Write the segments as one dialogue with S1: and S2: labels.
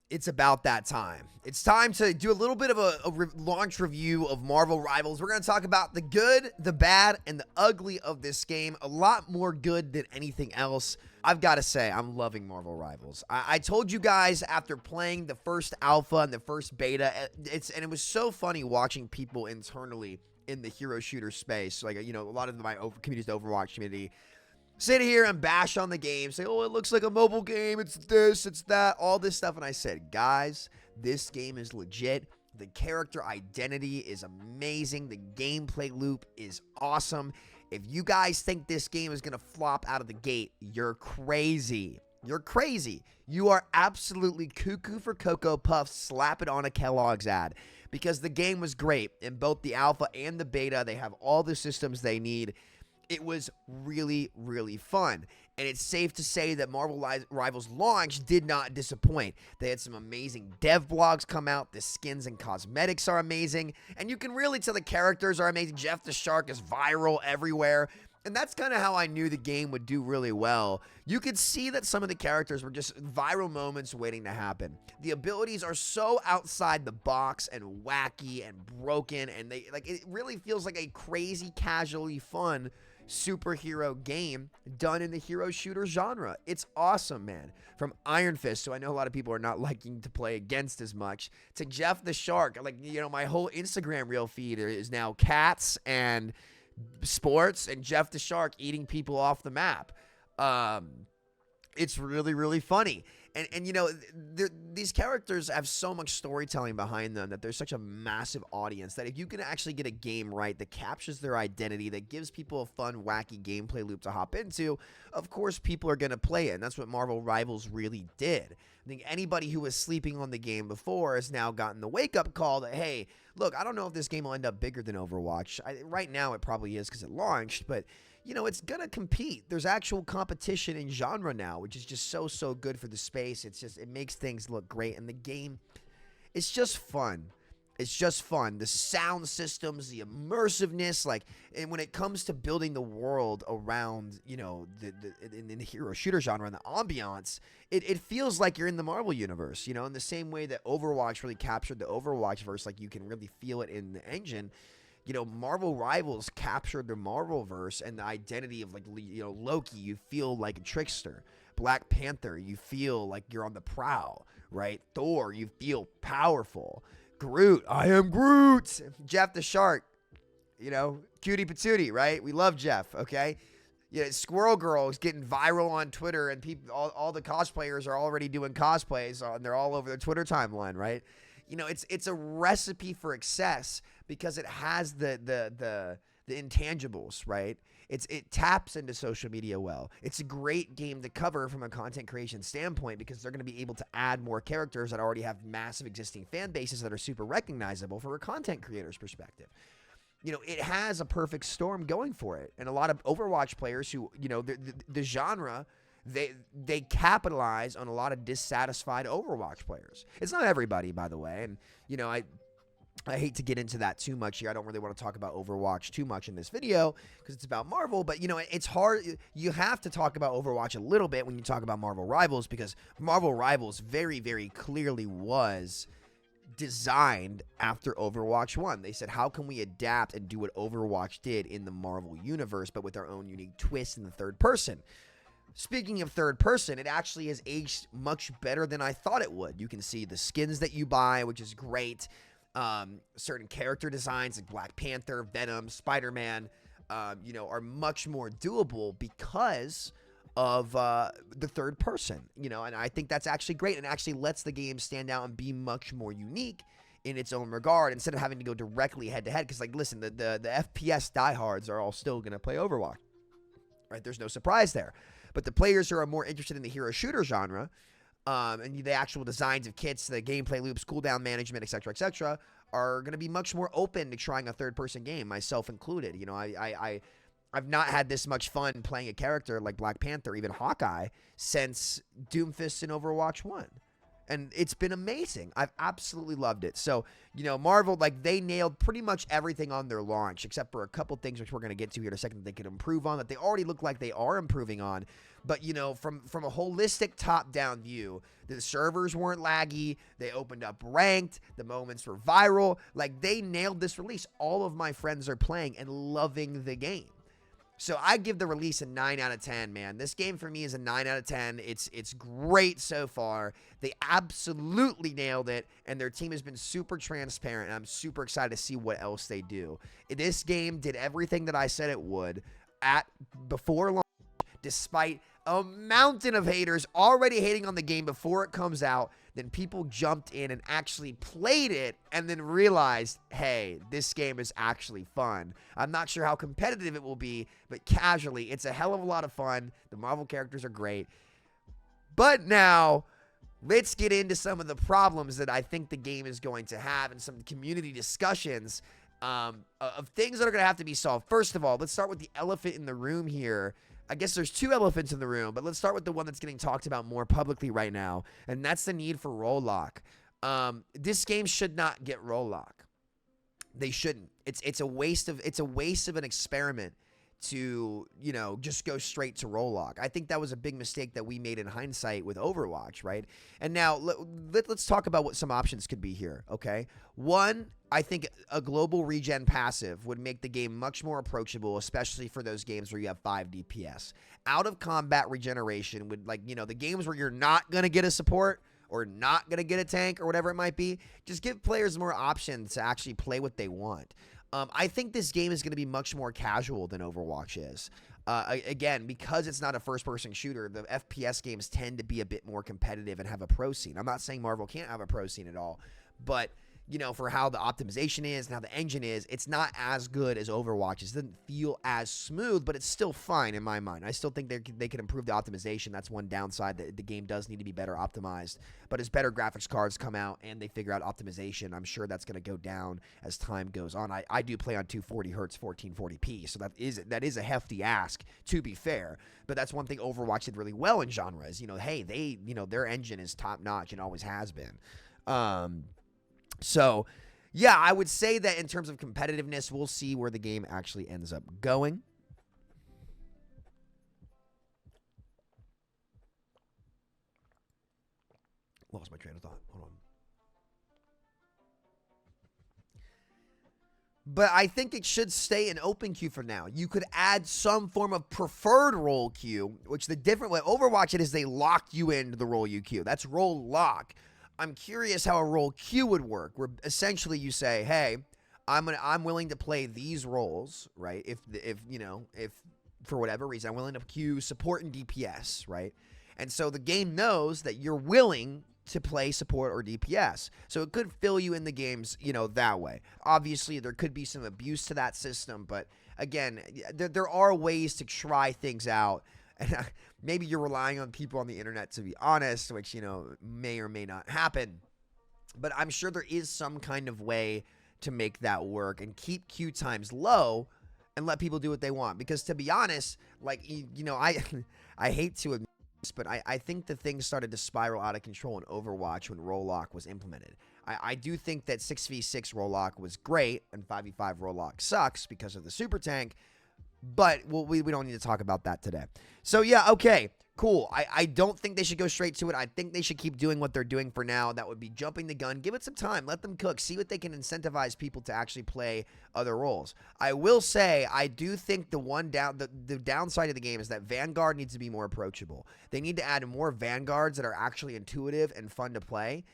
S1: It's about that time. It's time to do a little bit of a launch review of Marvel Rivals. We're going to talk about the good, the bad, and the ugly of this game. A lot more good than anything else. I've got to say, I'm loving Marvel Rivals. I told you guys after playing the first alpha and the first beta, and it was so funny watching people internally in the hero shooter space. Like, you know, a lot of my communities, the Overwatch community, sit here and bash on the game, say, oh, it looks like a mobile game, it's this, it's that, all this stuff. And I said, guys, this game is legit. The character identity is amazing. The gameplay loop is awesome. If you guys think this game is going to flop out of the gate, you're crazy. You're crazy. You are absolutely cuckoo for Cocoa Puffs. Slap it on a Kellogg's ad. Because the game was great. In both the alpha and the beta, they have all the systems they need. It was really, really fun. And it's safe to say that Marvel Rivals launch did not disappoint. They had some amazing dev blogs come out. The skins and cosmetics are amazing. And you can really tell the characters are amazing. Jeff the Shark is viral everywhere. And that's kind of how I knew the game would do really well. You could see that some of the characters were just viral moments waiting to happen. The abilities are so outside the box and wacky and broken. And it really feels like a crazy, casually fun superhero game done in the hero shooter genre. It's awesome, man. From Iron Fist, so I know a lot of people are not liking to play against as much, to Jeff the Shark. Like, you know, my whole Instagram reel feed is now cats and sports and Jeff the Shark eating people off the map. It's really, really funny. And you know, these characters have so much storytelling behind them that there's such a massive audience that if you can actually get a game right that captures their identity, that gives people a fun, wacky gameplay loop to hop into, of course people are going to play it. And that's what Marvel Rivals really did. I think anybody who was sleeping on the game before has now gotten the wake-up call that, hey, look, I don't know if this game will end up bigger than Overwatch. Right now it probably is because it launched, but you know, it's going to compete. There's actual competition in genre now, which is just so good for the space. It makes things look great. And the game, it's just fun. It's just fun. The sound systems, the immersiveness, and when it comes to building the world around, you know, in the hero shooter genre and the ambiance, it feels like you're in the Marvel universe, you know, in the same way that Overwatch really captured the Overwatch verse. Like, you can really feel it in the engine. You know, Marvel Rivals captured the Marvel-verse and the identity of, like, you know, Loki, you feel like a trickster. Black Panther, you feel like you're on the prowl, right? Thor, you feel powerful. Groot, I am Groot. Jeff the Shark, you know, cutie patootie, right? We love Jeff, okay? Yeah, Squirrel Girl is getting viral on Twitter, and people, all the cosplayers are already doing cosplays, and they're all over their Twitter timeline, right? You know, it's a recipe for excess because it has the intangibles, right? It taps into social media well. It's a great game to cover from a content creation standpoint because they're going to be able to add more characters that already have massive existing fan bases that are super recognizable from a content creator's perspective. You know, it has a perfect storm going for it. And a lot of Overwatch players who, you know, the genre, they capitalize on a lot of dissatisfied Overwatch players. It's not everybody, by the way. And, you know, I hate to get into that too much here. I don't really want to talk about Overwatch too much in this video because it's about Marvel. But, you know, it's hard. You have to talk about Overwatch a little bit when you talk about Marvel Rivals because Marvel Rivals very, very clearly was designed after Overwatch 1. They said, how can we adapt and do what Overwatch did in the Marvel universe, but with our own unique twist in the third person? Speaking of third person, it actually has aged much better than I thought it would. You can see the skins that you buy, which is great. Certain character designs like Black Panther, Venom, Spider-Man, you know, are much more doable because of the third person, you know, and I think that's actually great and actually lets the game stand out and be much more unique in its own regard instead of having to go directly head to head. Because, like, listen, the FPS diehards are all still going to play Overwatch, right? There's no surprise there. But the players who are more interested in the hero shooter genre and the actual designs of kits, the gameplay loops, cooldown management, etc., are going to be much more open to trying a third-person game, myself included. You know, I've not had this much fun playing a character like Black Panther, even Hawkeye, since Doomfist in Overwatch 1. And it's been amazing. I've absolutely loved it. So, you know, Marvel, like, they nailed pretty much everything on their launch, except for a couple things which we're going to get to here in a second that they could improve on, that they already look like they are improving on. But, you know, from a holistic top-down view, the servers weren't laggy. They opened up ranked. The moments were viral. Like, they nailed this release. All of my friends are playing and loving the game. So I give the release a 9 out of 10, man. This game for me is a 9 out of 10. It's great so far. They absolutely nailed it, and their team has been super transparent, and I'm super excited to see what else they do. This game did everything that I said it would before launch, despite a mountain of haters already hating on the game before it comes out. Then people jumped in and actually played it and then realized, hey, this game is actually fun. I'm not sure how competitive it will be, but casually, it's a hell of a lot of fun. The Marvel characters are great. But now, let's get into some of the problems that I think the game is going to have and some community discussions of things that are going to have to be solved. First of all, let's start with the elephant in the room here. I guess there's two elephants in the room, but let's start with the one that's getting talked about more publicly right now, and that's the need for role lock. This game should not get role lock. They shouldn't. It's a waste of an experiment to, you know, just go straight to role lock. I think that was a big mistake that we made in hindsight with Overwatch, right? And now let's talk about what some options could be here, okay? One, I think a global regen passive would make the game much more approachable, especially for those games where you have 5 DPS. Out of combat regeneration would, like, you know, the games where you're not going to get a support or not going to get a tank or whatever it might be, just give players more options to actually play what they want. I think this game is going to be much more casual than Overwatch is. Again, because it's not a first-person shooter, the FPS games tend to be a bit more competitive and have a pro scene. I'm not saying Marvel can't have a pro scene at all, but, you know, for how the optimization is and how the engine is, it's not as good as Overwatch. It doesn't feel as smooth, but it's still fine in my mind. I still think they could improve the optimization. That's one downside, that the game does need to be better optimized. But as better graphics cards come out and they figure out optimization, I'm sure that's going to go down as time goes on. I do play on 240 hertz 1440p, so that is a hefty ask, to be fair. But that's one thing Overwatch did really well in genres. You know, hey, their engine is top notch and always has been. So, yeah, I would say that in terms of competitiveness, we'll see where the game actually ends up going. Lost my train of thought. Hold on. But I think it should stay an open queue for now. You could add some form of preferred role queue, which the different way Overwatch it is they lock you into the role you queue. That's role lock. I'm curious how a role queue would work, where essentially you say, hey, I'm willing to play these roles, right? If for whatever reason I'm willing to queue support and DPS, right? And so the game knows that you're willing to play support or DPS. So it could fill you in the games, you know, that way. Obviously, there could be some abuse to that system, but again, there are ways to try things out. And maybe you're relying on people on the internet to be honest, which, you know, may or may not happen. But I'm sure there is some kind of way to make that work and keep queue times low and let people do what they want. Because to be honest, like, you know, I hate to admit this, but I think the thing started to spiral out of control in Overwatch when role lock was implemented. I do think that 6v6 role lock was great and 5v5 role lock sucks because of the super tank. But we don't need to talk about that today. So, yeah, okay, cool. I don't think they should go straight to it. I think they should keep doing what they're doing for now. That would be jumping the gun. Give it some time. Let them cook. See what they can incentivize people to actually play other roles. I will say I do think the downside of the game is that Vanguard needs to be more approachable. They need to add more Vanguards that are actually intuitive and fun to play.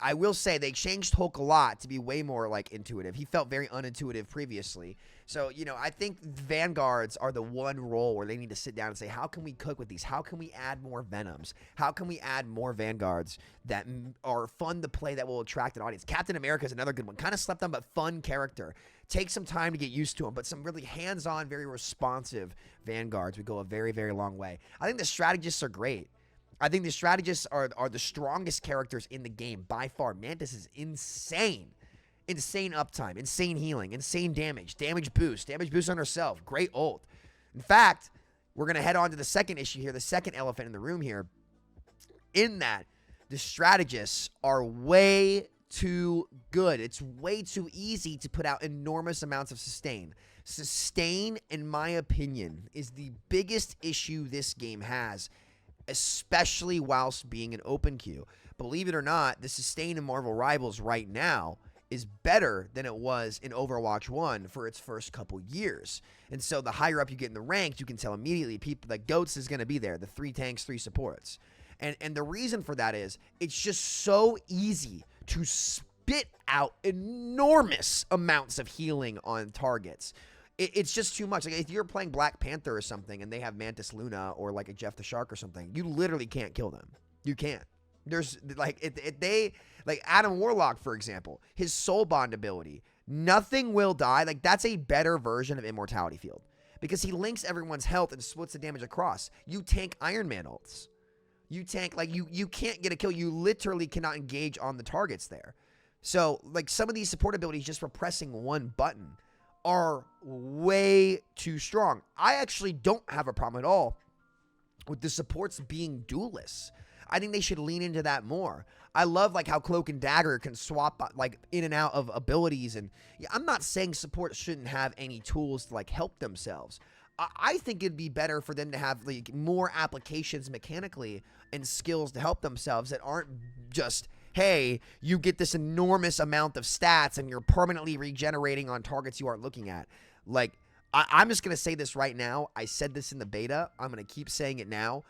S1: I will say they changed Hulk a lot to be way more, like, intuitive. He felt very unintuitive previously. So, you know, I think Vanguards are the one role where they need to sit down and say, how can we cook with these? How can we add more Venoms? How can we add more Vanguards that are fun to play that will attract an audience? Captain America is another good one. Kind of slept on, but fun character. Take some time to get used to him, but some really hands-on, very responsive Vanguards would go a very, very long way. I think the strategists are great. I think the strategists are the strongest characters in the game by far. Mantis is insane. Insane uptime, insane healing, insane damage boost on herself. Great ult. In fact, we're going to head on to the second issue here, the second elephant in the room here, in that The strategists are way too good. It's way too easy to put out enormous amounts of sustain. Sustain, in my opinion, is the biggest issue this game has, especially whilst being an open queue. Believe it or not, the sustain in Marvel Rivals right now is better than it was in Overwatch 1 for its first couple years. And so the higher up you get in the ranks, you can tell immediately people that GOATS is going to be there, the 3 tanks, 3 supports. And the reason for that is it's just so easy to spit out enormous amounts of healing on targets. It's just too much. Like if you're playing Black Panther or something and they have Mantis Luna or like a Jeff the Shark or something, you literally can't kill them. You can't. There's like like Adam Warlock, for example, his soul bond ability, nothing will die. Like that's a better version of Immortality Field because he links everyone's health and splits the damage across. You tank Iron Man ults. You tank, like, you can't get a kill. You literally cannot engage on the targets there. So, like, some of these support abilities just for pressing one button are way too strong. I actually don't have a problem at all with the supports being duelists. I think they should lean into that more. I love, like, how Cloak and Dagger can swap, like, in and out of abilities. And yeah, I'm not saying support shouldn't have any tools to, like, help themselves. I think it'd be better for them to have like more applications mechanically and skills to help themselves that aren't just, hey, you get this enormous amount of stats and you're permanently regenerating on targets you aren't looking at. Like, I'm just going to say this right now. I said this in the beta. I'm going to keep saying it now.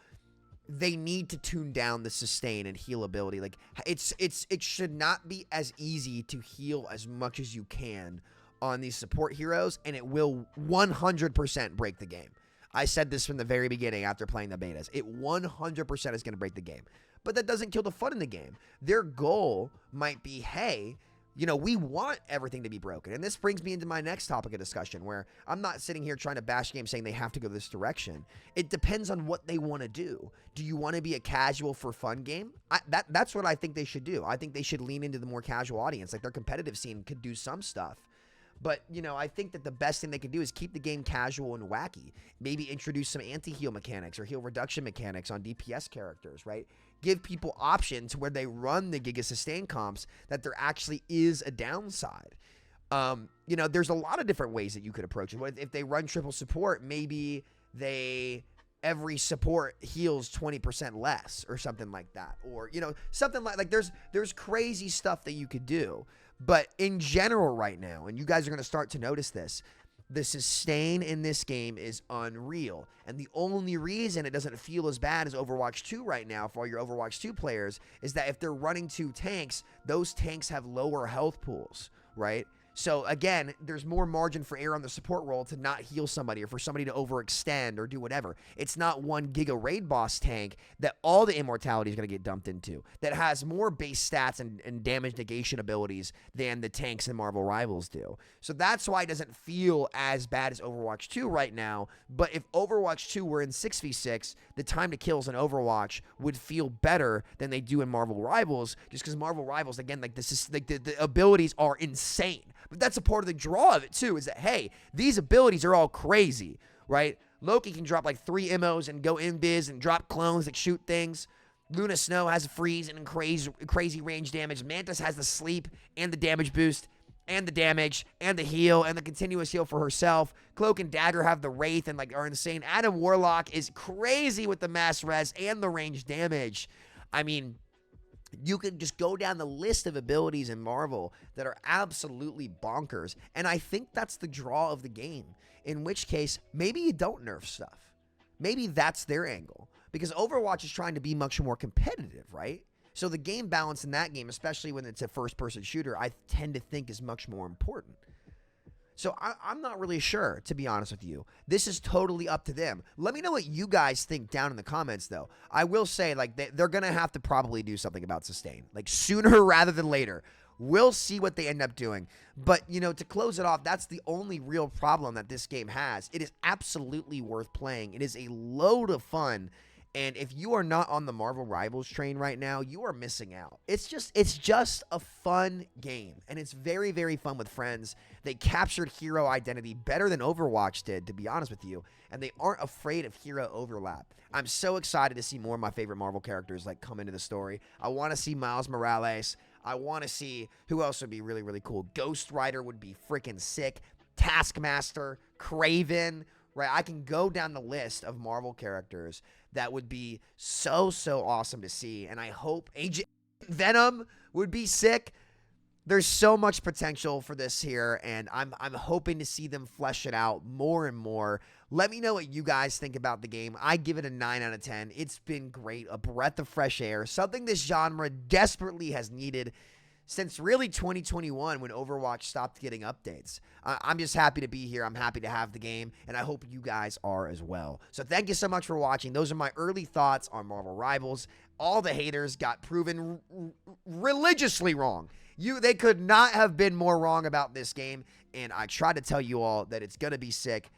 S1: They need to tune down the sustain and heal ability. Like, it should not be as easy to heal as much as you can on these support heroes, and it will 100% break the game. I said this from the very beginning after playing the betas. It 100% is going to break the game. But that doesn't kill the fun in the game. Their goal might be, hey, you know, we want everything to be broken. And this brings me into my next topic of discussion, where I'm not sitting here trying to bash games saying they have to go this direction. It depends on what they want to do. Do you want to be a casual for fun game? That's what I think they should do. I think they should lean into the more casual audience. Like, their competitive scene could do some stuff. But, you know, I think that the best thing they could do is keep the game casual and wacky. Maybe introduce some anti-heal mechanics or heal reduction mechanics on DPS characters, right? Give people options where they run the Giga Sustain comps that there actually is a downside. You know, there's a lot of different ways that you could approach it. If they run triple support, maybe every support heals 20% less or something like that. Or, you know, something like there's crazy stuff that you could do. But in general right now, and you guys are going to start to notice this, the sustain in this game is unreal. And the only reason it doesn't feel as bad as Overwatch 2 right now for all your Overwatch 2 players is that if they're running 2 tanks, those tanks have lower health pools, right? So again, there's more margin for error on the support role to not heal somebody or for somebody to overextend or do whatever. It's not one Giga Raid Boss tank that all the immortality is going to get dumped into that has more base stats and damage negation abilities than the tanks in Marvel Rivals do. So that's why it doesn't feel as bad as Overwatch 2 right now. But if Overwatch 2 were in 6v6, the time to kills in Overwatch would feel better than they do in Marvel Rivals, just because Marvel Rivals, again, like this is like the abilities are insane. But that's a part of the draw of it, too, is that, hey, these abilities are all crazy, right? Loki can drop, like, 3 MOs and go invis and drop clones that shoot things. Luna Snow has a freeze and crazy range damage. Mantis has the sleep and the damage boost and the damage and the heal and the continuous heal for herself. Cloak and Dagger have the Wraith and, like, are insane. Adam Warlock is crazy with the mass res and the range damage. I mean, you can just go down the list of abilities in Marvel that are absolutely bonkers. And I think that's the draw of the game. In which case, maybe you don't nerf stuff. Maybe that's their angle. Because Overwatch is trying to be much more competitive, right? So the game balance in that game, especially when it's a first-person shooter, I tend to think is much more important. So I'm not really sure, to be honest with you. This is totally up to them. Let me know what you guys think down in the comments, though. I will say, like, they're going to have to probably do something about sustain. Like, sooner rather than later. We'll see what they end up doing. But, you know, to close it off, that's the only real problem that this game has. It is absolutely worth playing. It is a load of fun. And if you are not on the Marvel Rivals train right now, you are missing out. It's just a fun game, and it's very, very fun with friends. They captured hero identity better than Overwatch did, to be honest with you, and they aren't afraid of hero overlap. I'm so excited to see more of my favorite Marvel characters like come into the story. I want to see Miles Morales. I want to see who else would be really, really cool. Ghost Rider would be freaking sick. Taskmaster, Kraven, right? I can go down the list of Marvel characters that would be so, so awesome to see. And I hope Agent Venom would be sick. There's so much potential for this here, and I'm hoping to see them flesh it out more and more. Let me know what you guys think about the game. I give it a 9 out of 10. It's been great, a breath of fresh air, something this genre desperately has needed since really 2021 when Overwatch stopped getting updates. I'm just happy to be here. I'm happy to have the game, and I hope you guys are as well. So thank you so much for watching. Those are my early thoughts on Marvel Rivals. All the haters got proven religiously wrong. They could not have been more wrong about this game, and I tried to tell you all that it's going to be sick.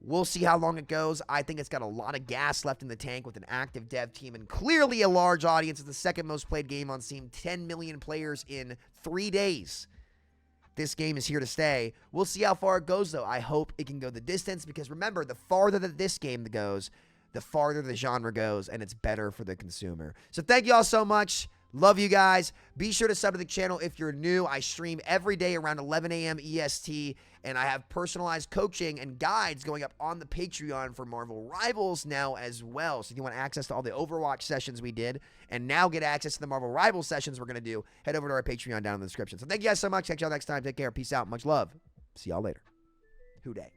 S1: We'll see how long it goes. I think it's got a lot of gas left in the tank with an active dev team and clearly a large audience. It's the second most played game on Steam. 10 million players in 3 days. This game is here to stay. We'll see how far it goes, though. I hope it can go the distance because, remember, the farther that this game goes, the farther the genre goes, and it's better for the consumer. So thank you all so much. Love you guys. Be sure to sub to the channel if you're new. I stream every day around 11 a.m. EST, and I have personalized coaching and guides going up on the Patreon for Marvel Rivals now as well. So if you want access to all the Overwatch sessions we did and now get access to the Marvel Rivals sessions we're going to do, head over to our Patreon down in the description. So thank you guys so much. Catch y'all next time. Take care. Peace out. Much love. See y'all later. Hoo day.